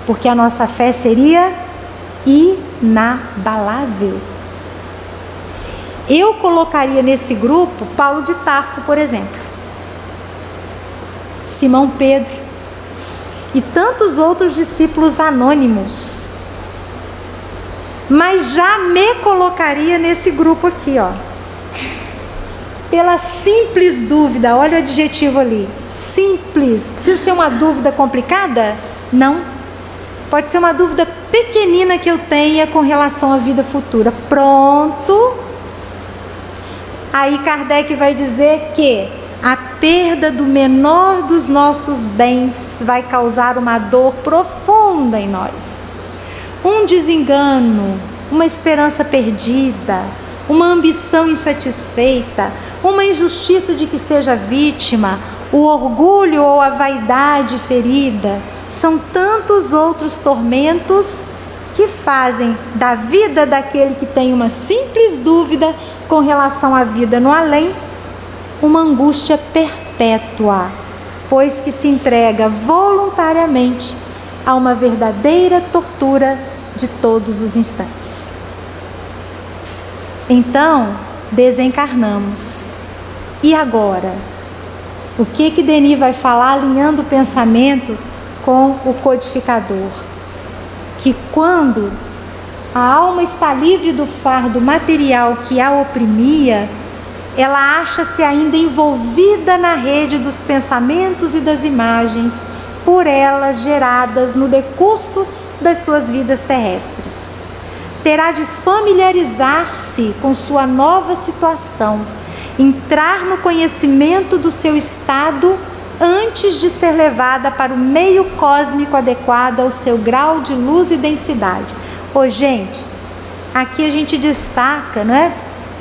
Porque a nossa fé seria inabalável. Eu colocaria nesse grupo Paulo de Tarso, por exemplo, Simão Pedro e tantos outros discípulos anônimos. Mas já me colocaria nesse grupo aqui, ó. Pela simples dúvida, olha o adjetivo ali, simples. Precisa ser uma dúvida complicada? Não. Pode ser uma dúvida pequenina que eu tenha com relação à vida futura. Pronto. Aí Kardec vai dizer que a perda do menor dos nossos bens vai causar uma dor profunda em nós. Um desengano, uma esperança perdida, uma ambição insatisfeita, uma injustiça de que seja vítima, o orgulho ou a vaidade ferida, são tantos outros tormentos que fazem da vida daquele que tem uma simples dúvida com relação à vida no além, uma angústia perpétua, pois que se entrega voluntariamente a uma verdadeira tortura de todos os instantes. Então, desencarnamos. E agora? O que Denis vai falar alinhando o pensamento com o codificador? Que quando a alma está livre do fardo material que a oprimia, ela acha-se ainda envolvida na rede dos pensamentos e das imagens por ela geradas no decurso das suas vidas terrestres. Terá de familiarizar-se com sua nova situação, entrar no conhecimento do seu estado antes de ser levada para o meio cósmico adequado ao seu grau de luz e densidade. Gente, aqui a gente destaca, né,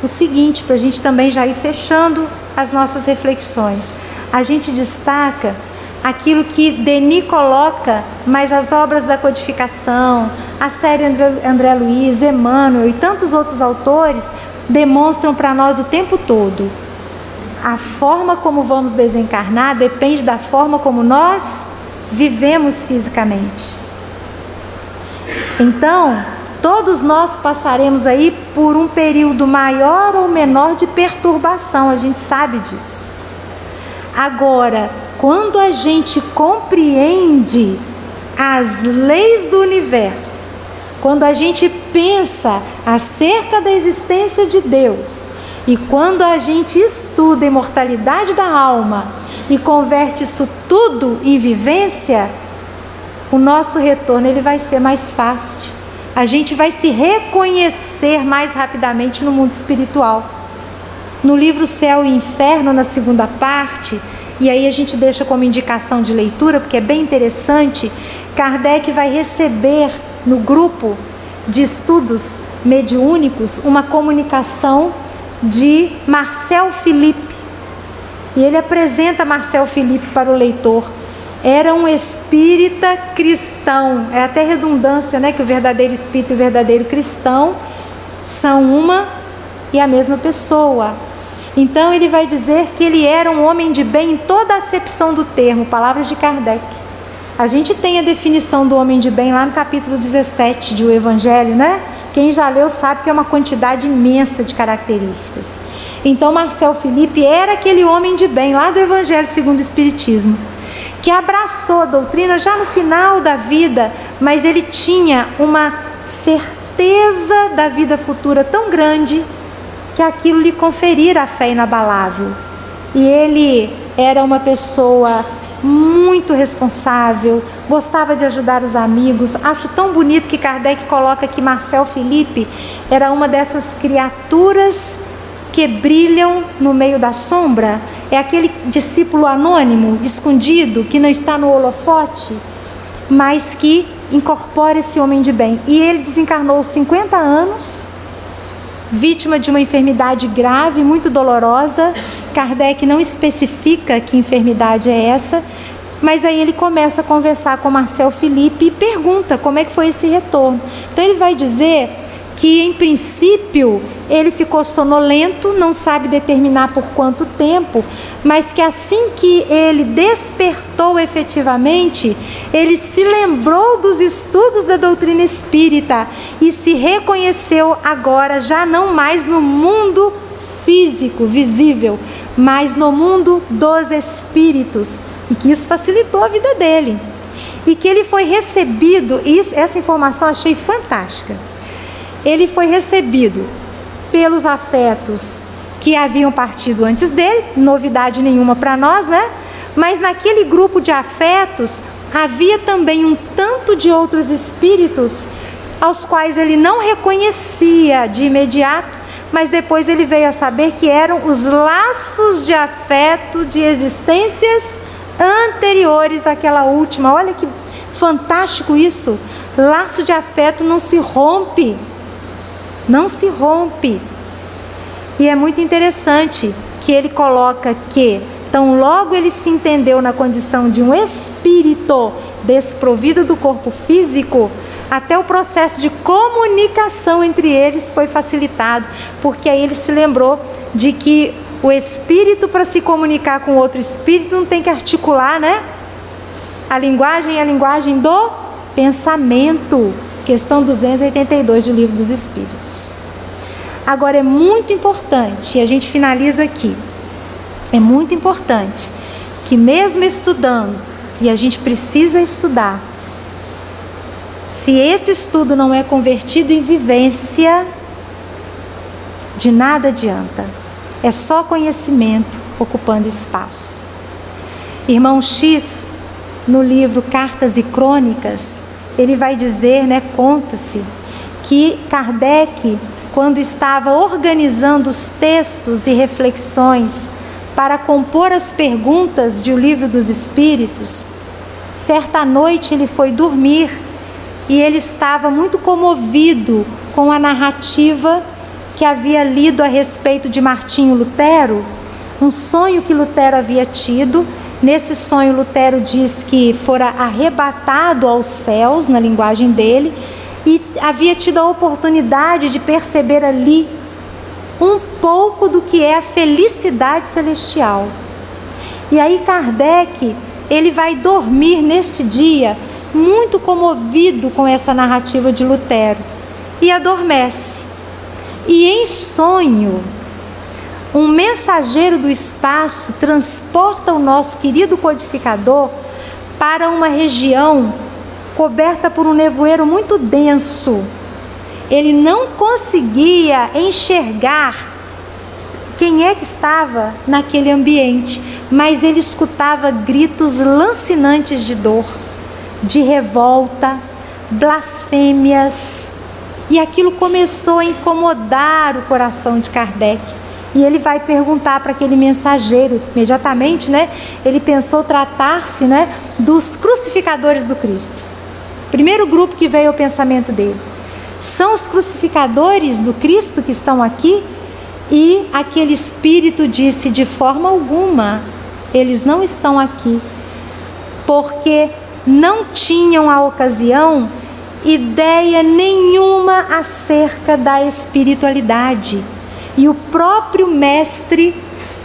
o seguinte, para a gente também já ir fechando as nossas reflexões. A gente destaca aquilo que Denis coloca, mas as obras da codificação, a série André Luiz, Emmanuel e tantos outros autores demonstram para nós o tempo todo. A forma como vamos desencarnar depende da forma como nós vivemos fisicamente. Então, todos nós passaremos aí por um período maior ou menor de perturbação, a gente sabe disso. Agora, quando a gente compreende as leis do universo, quando a gente pensa acerca da existência de Deus, e quando a gente estuda a imortalidade da alma e converte isso tudo em vivência, o nosso retorno ele vai ser mais fácil. A gente vai se reconhecer mais rapidamente no mundo espiritual. No livro Céu e Inferno, na segunda parte, e aí a gente deixa como indicação de leitura, porque é bem interessante, Kardec vai receber no grupo de estudos mediúnicos uma comunicação de Marcel Philippe. E ele apresenta Marcel Philippe para o leitor. Era um espírita cristão. É até redundância, né? Que o verdadeiro espírita e o verdadeiro cristão são uma e a mesma pessoa. Então ele vai dizer que ele era um homem de bem em toda a acepção do termo, palavras de Kardec. A gente tem a definição do homem de bem lá no capítulo 17 de O Evangelho, né? Quem já leu sabe que é uma quantidade imensa de características. Então Marcel Philippe era aquele homem de bem lá do Evangelho segundo o Espiritismo, que abraçou a doutrina já no final da vida, mas ele tinha uma certeza da vida futura tão grande que aquilo lhe conferira a fé inabalável. E ele era uma pessoa muito responsável, gostava de ajudar os amigos. Acho tão bonito que Kardec coloca que Marcel Philippe era uma dessas criaturas que brilham no meio da sombra. É aquele discípulo anônimo, escondido, que não está no holofote, mas que incorpora esse homem de bem. E ele desencarnou aos 50 anos, vítima de uma enfermidade grave, muito dolorosa. Kardec não especifica que enfermidade é essa, mas aí ele começa a conversar com Marcel Philippe e pergunta como é que foi esse retorno. Então ele vai dizer que, em princípio, ele ficou sonolento, não sabe determinar por quanto tempo, mas que assim que ele despertou efetivamente, ele se lembrou dos estudos da doutrina espírita e se reconheceu agora já não mais no mundo físico, visível, mas no mundo dos espíritos, e que isso facilitou a vida dele. E que ele foi recebido, essa informação eu achei fantástica, ele foi recebido pelos afetos que haviam partido antes dele, novidade nenhuma para nós, né? Mas naquele grupo de afetos havia também um tanto de outros espíritos aos quais ele não reconhecia de imediato, mas depois ele veio a saber que eram os laços de afeto de existências anteriores àquela última. Olha que fantástico isso! Laço de afeto não se rompe, não se rompe. E é muito interessante que ele coloca que, tão logo ele se entendeu na condição de um espírito desprovido do corpo físico, até o processo de comunicação entre eles foi facilitado, porque aí ele se lembrou de que o espírito, para se comunicar com outro espírito, não tem que articular, né? A linguagem é a linguagem do pensamento, questão 282 do Livro dos Espíritos. Agora é muito importante, e a gente finaliza aqui, é muito importante que mesmo estudando, e a gente precisa estudar, se esse estudo não é convertido em vivência, de nada adianta. É só conhecimento ocupando espaço. Irmão X, no livro Cartas e Crônicas, ele vai dizer, conta-se, que Kardec, quando estava organizando os textos e reflexões para compor as perguntas de O Livro dos Espíritos, certa noite ele foi dormir e ele estava muito comovido com a narrativa que havia lido a respeito de Martinho Lutero, um sonho que Lutero havia tido. Nesse sonho, Lutero diz que fora arrebatado aos céus, na linguagem dele, e havia tido a oportunidade de perceber ali um pouco do que é a felicidade celestial. E aí Kardec, ele vai dormir neste dia muito comovido com essa narrativa de Lutero e adormece. E em sonho, um mensageiro do espaço transporta o nosso querido codificador para uma região coberta por um nevoeiro muito denso. Ele não conseguia enxergar quem é que estava naquele ambiente, mas ele escutava gritos lancinantes de dor, de revolta, blasfêmias, e aquilo começou a incomodar o coração de Kardec. E ele vai perguntar para aquele mensageiro, imediatamente, ele pensou tratar-se, dos crucificadores do Cristo. Primeiro grupo que veio ao pensamento dele. São os crucificadores do Cristo que estão aqui? E aquele espírito disse: de forma alguma, eles não estão aqui, porque não tinham à ocasião ideia nenhuma acerca da espiritualidade. E o próprio mestre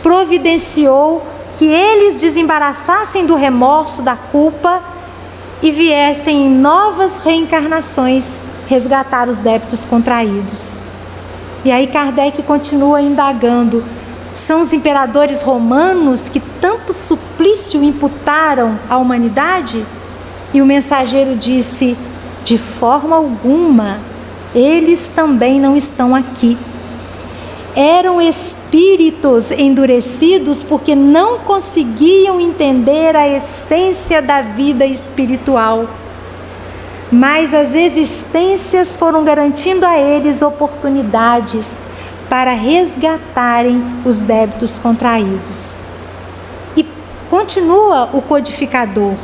providenciou que eles desembaraçassem do remorso, da culpa, e viessem em novas reencarnações resgatar os débitos contraídos. E aí Kardec continua indagando: são os imperadores romanos que tanto suplício imputaram à humanidade? E o mensageiro disse: de forma alguma, eles também não estão aqui. Eram espíritos endurecidos porque não conseguiam entender a essência da vida espiritual. Mas as existências foram garantindo a eles oportunidades para resgatarem os débitos contraídos. E continua o codificador: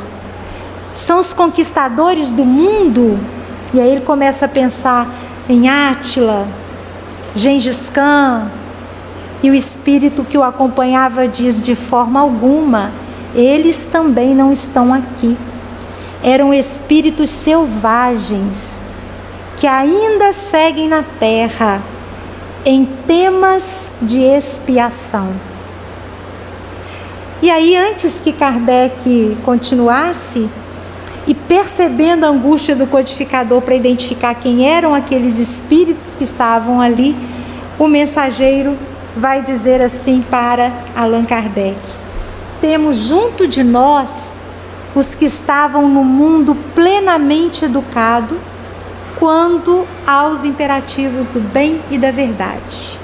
são os conquistadores do mundo. E aí ele começa a pensar em Átila, Gengis Khan, e o espírito que o acompanhava diz: de forma alguma, eles também não estão aqui. Eram espíritos selvagens que ainda seguem na terra em temas de expiação. E aí, antes que Kardec continuasse, e percebendo a angústia do codificador para identificar quem eram aqueles espíritos que estavam ali, o mensageiro vai dizer assim para Allan Kardec: temos junto de nós os que estavam no mundo plenamente educado quando aos imperativos do bem e da verdade,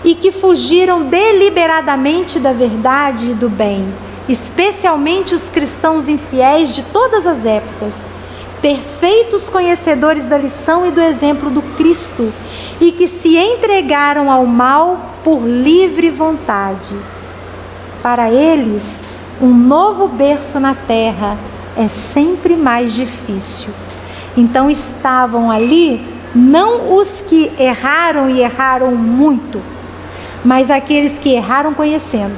e que fugiram deliberadamente da verdade e do bem, especialmente os cristãos infiéis de todas as épocas, perfeitos conhecedores da lição e do exemplo do Cristo, e que se entregaram ao mal por livre vontade. Para eles, um novo berço na terra é sempre mais difícil. Então estavam ali não os que erraram e erraram muito, mas aqueles que erraram conhecendo.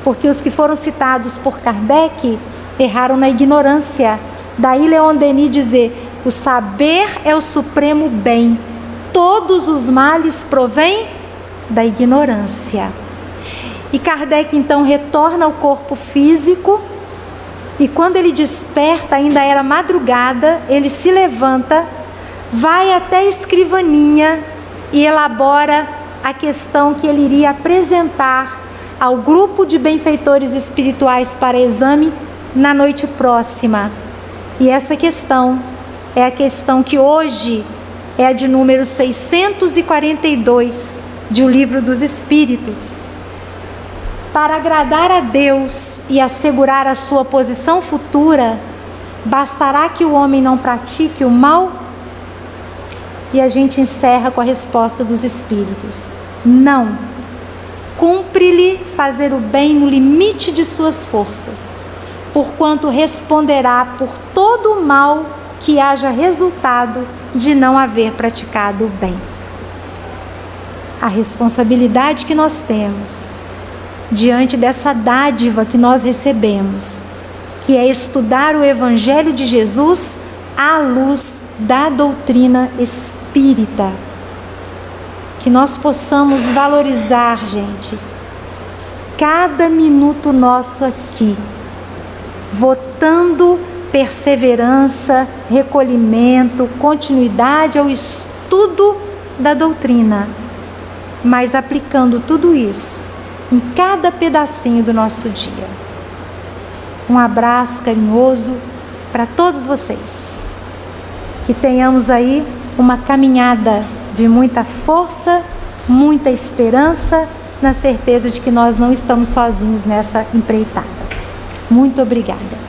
Porque os que foram citados por Kardec erraram na ignorância. Daí Leon Denis dizer: o saber é o supremo bem, todos os males provêm da ignorância. E Kardec então retorna ao corpo físico, e quando ele desperta, ainda era madrugada, ele se levanta, vai até a escrivaninha e elabora a questão que ele iria apresentar ao grupo de benfeitores espirituais para exame na noite próxima. E essa questão é a questão que hoje é a de número 642 de O Livro dos Espíritos. Para agradar a Deus e assegurar a sua posição futura, bastará que o homem não pratique o mal? E a gente encerra com a resposta dos Espíritos: não. Cumpre-lhe fazer o bem no limite de suas forças, porquanto responderá por todo o mal que haja resultado de não haver praticado o bem. A responsabilidade que nós temos diante dessa dádiva que nós recebemos, que é estudar o Evangelho de Jesus à luz da doutrina espírita. Que nós possamos valorizar, gente, cada minuto nosso aqui, votando perseverança, recolhimento, continuidade ao estudo da doutrina, mas aplicando tudo isso em cada pedacinho do nosso dia. Um abraço carinhoso para todos vocês. Que tenhamos aí uma caminhada de muita força, muita esperança, na certeza de que nós não estamos sozinhos nessa empreitada. Muito obrigada.